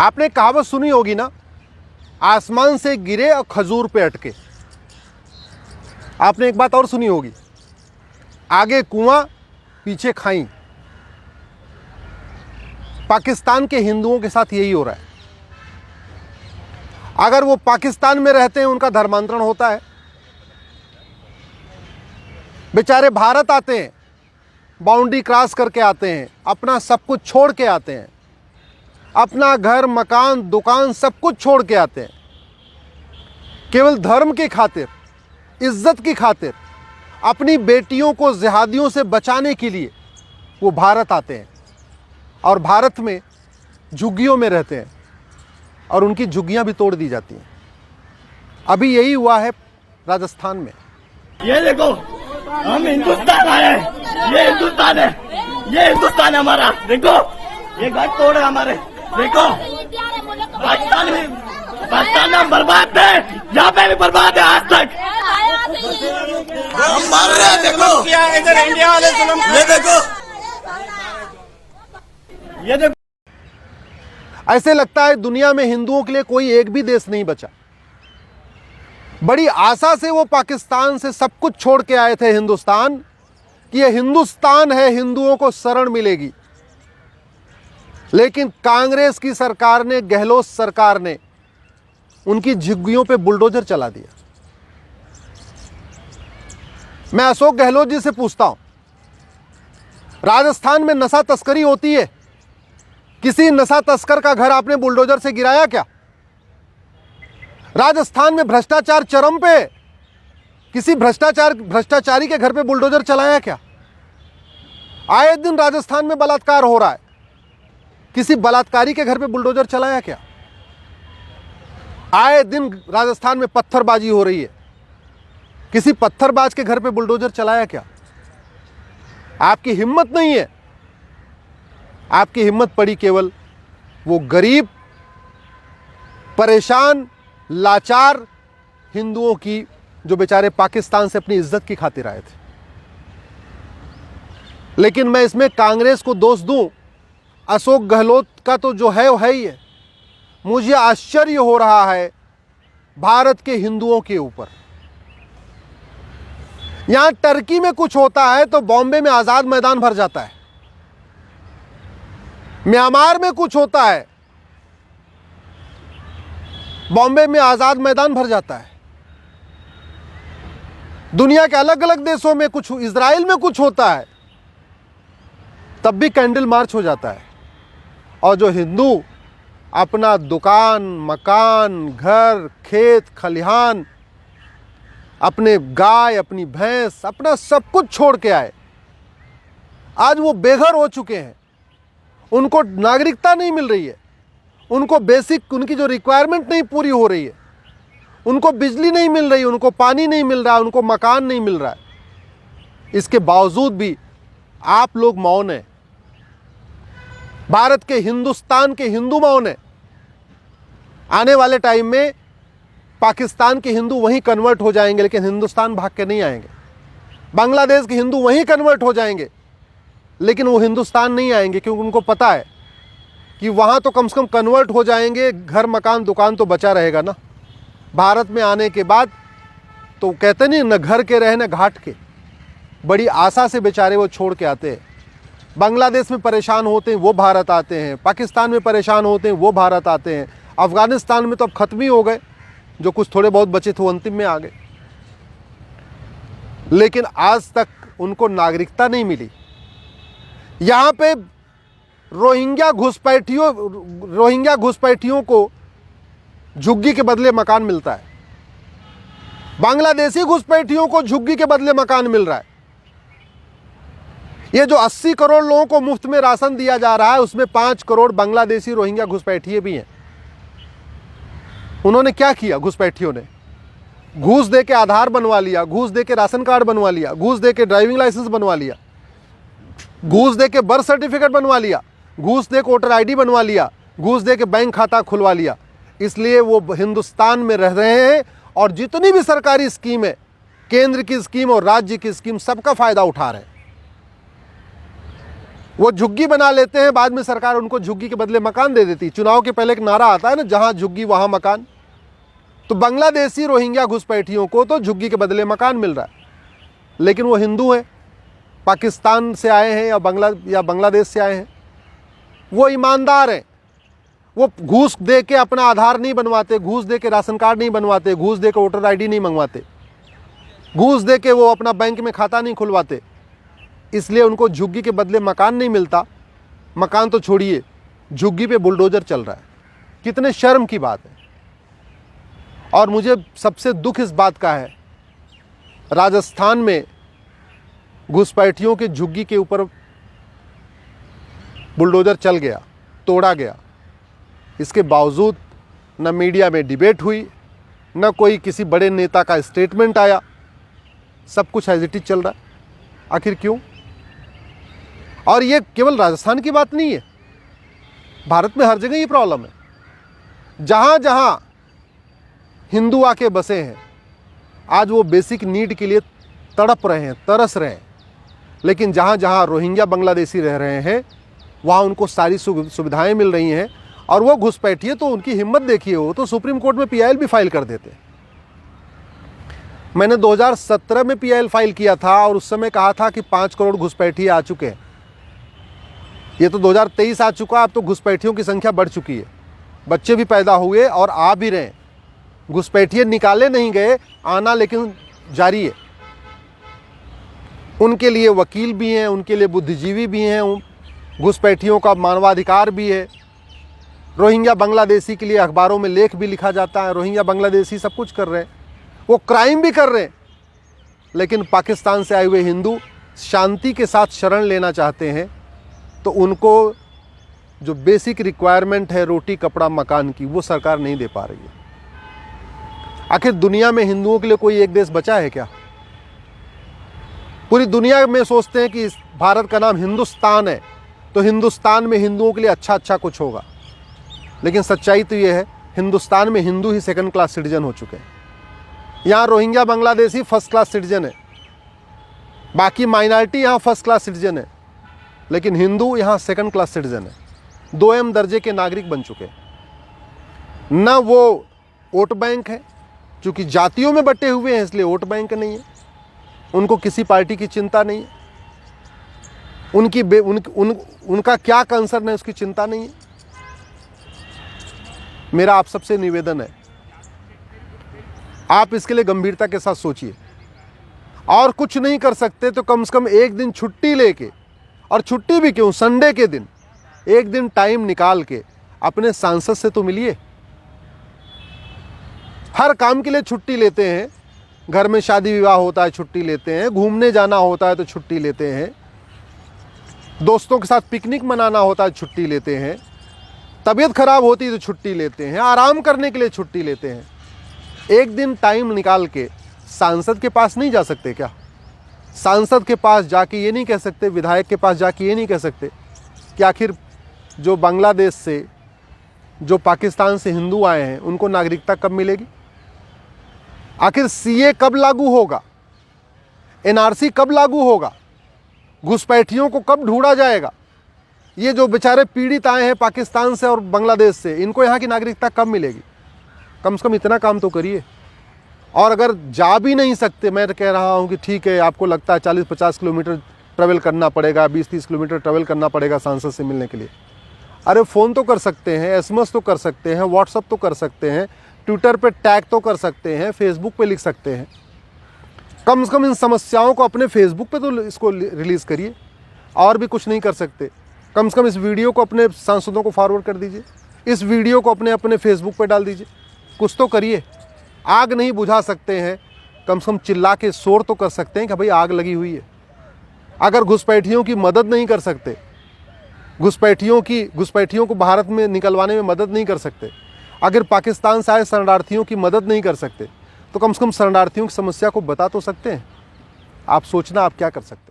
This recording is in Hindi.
आपने कहावत सुनी होगी ना, आसमान से गिरे और खजूर पे अटके। आपने एक बात और सुनी होगी, आगे कुआं पीछे खाई। पाकिस्तान के हिंदुओं के साथ यही हो रहा है। अगर वो पाकिस्तान में रहते हैं उनका धर्मांतरण होता है, बेचारे भारत आते हैं, बाउंड्री क्रॉस करके आते हैं, अपना सब कुछ छोड़ के आते हैं, अपना घर मकान दुकान सब कुछ छोड़ के आते हैं, केवल धर्म की खातिर, इज्जत की खातिर, अपनी बेटियों को जिहादियों से बचाने के लिए वो भारत आते हैं और भारत में झुग्गियों में रहते हैं और उनकी झुग्गियां भी तोड़ दी जाती हैं। अभी यही हुआ है राजस्थान में। ये देखो, हम हिंदुस्तान आए हैं, ये हिंदुस्तान है, ये हिंदुस्तान है हमारा। देखो ये घर तोड़ है हमारे। देखो पाकिस्तान में हम बर्बाद थे, यहाँ पे भी बर्बाद है आज तक। हम मार रहे हैं। देखो क्या इधर इंडिया वाले जुल्म। ये देखो, ये देखो। ऐसे लगता है दुनिया में हिंदुओं के लिए कोई एक भी देश नहीं बचा। बड़ी आशा से वो पाकिस्तान से सब कुछ छोड़ के आए थे हिंदुस्तान, कि ये हिंदुस्तान है, हिंदुओं को शरण मिलेगी। लेकिन कांग्रेस की सरकार ने, गहलोत सरकार ने उनकी झुग्गियों पे बुलडोजर चला दिया। मैं अशोक गहलोत जी से पूछता हूं, राजस्थान में नशा तस्करी होती है, किसी नशा तस्कर का घर आपने बुलडोजर से गिराया क्या? राजस्थान में भ्रष्टाचार चरम पे, किसी भ्रष्टाचारी के घर पे बुलडोजर चलाया क्या? आए दिन राजस्थान में बलात्कार हो रहा है, किसी बलात्कारी के घर पे बुलडोजर चलाया क्या? आए दिन राजस्थान में पत्थरबाजी हो रही है, किसी पत्थरबाज के घर पे बुलडोजर चलाया क्या? आपकी हिम्मत नहीं है। आपकी हिम्मत पड़ी केवल वो गरीब, परेशान, लाचार हिंदुओं की, जो बेचारे पाकिस्तान से अपनी इज्जत की खातिर आए थे। लेकिन मैं इसमें कांग्रेस को दोष दूं, अशोक गहलोत का तो जो है वो है ही है। मुझे आश्चर्य हो रहा है भारत के हिंदुओं के ऊपर। यहां टर्की में कुछ होता है तो बॉम्बे में आजाद मैदान भर जाता है, म्यांमार में कुछ होता है, बॉम्बे में आजाद मैदान भर जाता है। दुनिया के अलग अलग देशों में कुछ, इजराइल में कुछ होता है, तब भी कैंडल मार्च हो जाता है। और जो हिंदू अपना दुकान मकान घर खेत खलिहान, अपने गाय अपनी भैंस अपना सब कुछ छोड़ के आए, आज वो बेघर हो चुके हैं। उनको नागरिकता नहीं मिल रही है, उनको बेसिक उनकी जो रिक्वायरमेंट नहीं पूरी हो रही है, उनको बिजली नहीं मिल रही, उनको पानी नहीं मिल रहा, उनको मकान नहीं मिल रहा है। इसके बावजूद भी आप लोग मौन हैं। भारत के, हिंदुस्तान के हिंदू मौन हैं। आने वाले टाइम में पाकिस्तान के हिंदू वहीं कन्वर्ट हो जाएंगे, लेकिन हिंदुस्तान भाग के नहीं आएंगे। बांग्लादेश के हिंदू वहीं कन्वर्ट हो जाएंगे, लेकिन वो हिंदुस्तान नहीं आएंगे, क्योंकि उनको पता है कि वहाँ तो कम से कम कन्वर्ट हो जाएंगे, घर मकान दुकान तो बचा रहेगा ना। भारत में आने के बाद तो कहते नहीं, न घर के रहे न घाट के। बड़ी आशा से बेचारे वो छोड़ के आते हैं। बांग्लादेश में परेशान होते हैं वो भारत आते हैं, पाकिस्तान में परेशान होते हैं वो भारत आते हैं, अफगानिस्तान में तो अब ख़त्म ही हो गए, जो कुछ थोड़े बहुत बचे थे वो अंतिम में आ गए। लेकिन आज तक उनको नागरिकता नहीं मिली। यहाँ पे रोहिंग्या घुसपैठियों को झुग्गी के बदले मकान मिलता है, बांग्लादेशी घुसपैठियों को झुग्गी के बदले मकान मिल रहा है। ये जो 80 करोड़ लोगों को मुफ्त में राशन दिया जा रहा है, उसमें 5 करोड़ बांग्लादेशी रोहिंग्या घुसपैठिए भी हैं। उन्होंने क्या किया? घुसपैठियों ने घूस दे के आधार बनवा लिया, घूस दे के राशन कार्ड बनवा लिया, घूस दे के ड्राइविंग लाइसेंस बनवा लिया, घूस दे के बर्थ सर्टिफिकेट बनवा लिया, घूस दे के वोटर आईडी बनवा लिया, घूस दे के बैंक खाता खुलवा लिया। इसलिए वो हिंदुस्तान में रह रहे हैं और जितनी भी सरकारी स्कीम है, केंद्र की स्कीम और राज्य की स्कीम, सबका फायदा उठा रहे हैं। वो झुग्गी बना लेते हैं, बाद में सरकार उनको झुग्गी के बदले मकान दे देती। चुनाव के पहले एक नारा आता है ना, जहां झुग्गी वहां मकान। तो बांग्लादेशी रोहिंग्या घुसपैठियों को तो झुग्गी के बदले मकान मिल रहा है, लेकिन वो हिंदू हैं, पाकिस्तान से आए हैं या बांग्लादेश से आए हैं, वो ईमानदार हैं। वो घूस दे के अपना आधार नहीं बनवाते, घूस दे के राशन कार्ड नहीं बनवाते, घूस दे के वोटर आईडी नहीं मंगवाते, घूस दे के वो अपना बैंक में खाता नहीं खुलवाते। इसलिए उनको झुग्गी के बदले मकान नहीं मिलता। मकान तो छोड़िए, झुग्गी पे बुलडोजर चल रहा है। कितने शर्म की बात है। और मुझे सबसे दुख इस बात का है, राजस्थान में घुसपैठियों के झुग्गी के ऊपर बुलडोजर चल गया, तोड़ा गया। इसके बावजूद न मीडिया में डिबेट हुई, न कोई किसी बड़े नेता का स्टेटमेंट आया, सब कुछ एज इट इज चल रहा है। आखिर क्यों? और ये केवल राजस्थान की बात नहीं है, भारत में हर जगह ये प्रॉब्लम है। जहाँ जहाँ हिंदू आके बसे हैं, आज वो बेसिक नीड के लिए तड़प रहे हैं, तरस रहे हैं। लेकिन जहाँ जहाँ रोहिंग्या बांग्लादेशी रह रहे हैं, वहाँ उनको सारी सुविधाएं मिल रही हैं। और वो घुसपैठिए तो उनकी हिम्मत देखिए, वो तो सुप्रीम कोर्ट में पीआईएल भी फाइल कर देते। मैंने 2017 में पीआईएल फाइल किया था और उस समय कहा था कि 5 करोड़ घुसपैठिए आ चुके हैं। ये तो 2023 आ चुका, अब तो घुसपैठियों की संख्या बढ़ चुकी है, बच्चे भी पैदा हुए और आ भी रहे हैं। घुसपैठिए निकाले नहीं गए, आना लेकिन जारी है। उनके लिए वकील भी हैं, उनके लिए बुद्धिजीवी भी हैं, घुसपैठियों का मानवाधिकार भी है। रोहिंग्या बांग्लादेशी के लिए अखबारों में लेख भी लिखा जाता है। रोहिंग्या बांग्लादेशी सब कुछ कर रहे हैं, वो क्राइम भी कर रहे हैं। लेकिन पाकिस्तान से आए हुए हिंदू शांति के साथ शरण लेना चाहते हैं, तो उनको जो बेसिक रिक्वायरमेंट है रोटी कपड़ा मकान की, वो सरकार नहीं दे पा रही है। आखिर दुनिया में हिंदुओं के लिए कोई एक देश बचा है क्या? पूरी दुनिया में सोचते हैं कि भारत का नाम हिंदुस्तान है, तो हिंदुस्तान में हिंदुओं के लिए अच्छा कुछ होगा। लेकिन सच्चाई तो ये है, हिंदुस्तान में हिंदू ही सेकंड क्लास सिटीजन हो चुके हैं। यहाँ Rohingya Bangladeshi first class citizen है, बाकी माइनॉरिटी यहाँ फर्स्ट क्लास सिटीजन है, लेकिन हिंदू यहाँ सेकंड क्लास सिटीजन है। 2M दर्जे के नागरिक बन चुके हैं। न वो वोट बैंक है, क्योंकि जातियों में बटे हुए हैं इसलिए वोट बैंक नहीं है। उनको किसी पार्टी की चिंता नहीं है, उनका क्या कंसर्न है उसकी चिंता नहीं है। मेरा आप सबसे निवेदन है, आप इसके लिए गंभीरता के साथ सोचिए। और कुछ नहीं कर सकते तो कम से कम एक दिन छुट्टी लेके, और छुट्टी भी क्यों, संडे के दिन एक दिन टाइम निकाल के अपने सांसद से तो मिलिए। हर काम के लिए छुट्टी लेते हैं, घर में शादी विवाह होता है छुट्टी लेते हैं, घूमने जाना होता है तो छुट्टी लेते हैं, दोस्तों के साथ पिकनिक मनाना होता है छुट्टी लेते हैं, तबीयत खराब होती है तो छुट्टी लेते हैं, आराम करने के लिए छुट्टी लेते हैं। एक दिन टाइम निकाल के सांसद के पास नहीं जा सकते क्या? सांसद के पास जाके ये नहीं कह सकते, विधायक के पास जाके ये नहीं कह सकते कि आखिर जो बांग्लादेश से, जो पाकिस्तान से हिंदू आए हैं उनको नागरिकता कब मिलेगी? आखिर सीए कब लागू होगा? एनआरसी कब लागू होगा? घुसपैठियों को कब ढूंढा जाएगा? ये जो बेचारे पीड़ित आए हैं पाकिस्तान से और बांग्लादेश से, इनको यहाँ की नागरिकता कब मिलेगी? कम से कम इतना काम तो करिए। और अगर जा भी नहीं सकते, मैं कह रहा हूँ कि ठीक है, आपको लगता है 40-50 किलोमीटर ट्रैवल करना पड़ेगा, 20-30 किलोमीटर ट्रैवल करना पड़ेगा सांसद से मिलने के लिए, अरे फ़ोन तो कर सकते हैं, एसएमएस तो कर सकते हैं, व्हाट्सअप तो कर सकते हैं, ट्विटर पे टैग तो कर सकते हैं, फेसबुक पे लिख सकते हैं। कम से कम इन समस्याओं को अपने फेसबुक पे तो इसको रिलीज़ करिए। और भी कुछ नहीं कर सकते, कम से कम इस वीडियो को अपने सांसदों को फॉरवर्ड कर दीजिए, इस वीडियो को अपने फेसबुक पे डाल दीजिए। कुछ तो करिए। आग नहीं बुझा सकते हैं, कम से कम चिल्ला के शोर तो कर सकते हैं कि भाई आग लगी हुई है। अगर घुसपैठियों की मदद नहीं कर सकते, घुसपैठियों को भारत में निकलवाने में मदद नहीं कर सकते, अगर पाकिस्तान से आए शरणार्थियों की मदद नहीं कर सकते, तो कम से कम शरणार्थियों की समस्या को बता तो सकते हैं। आप सोचना आप क्या कर सकते हैं।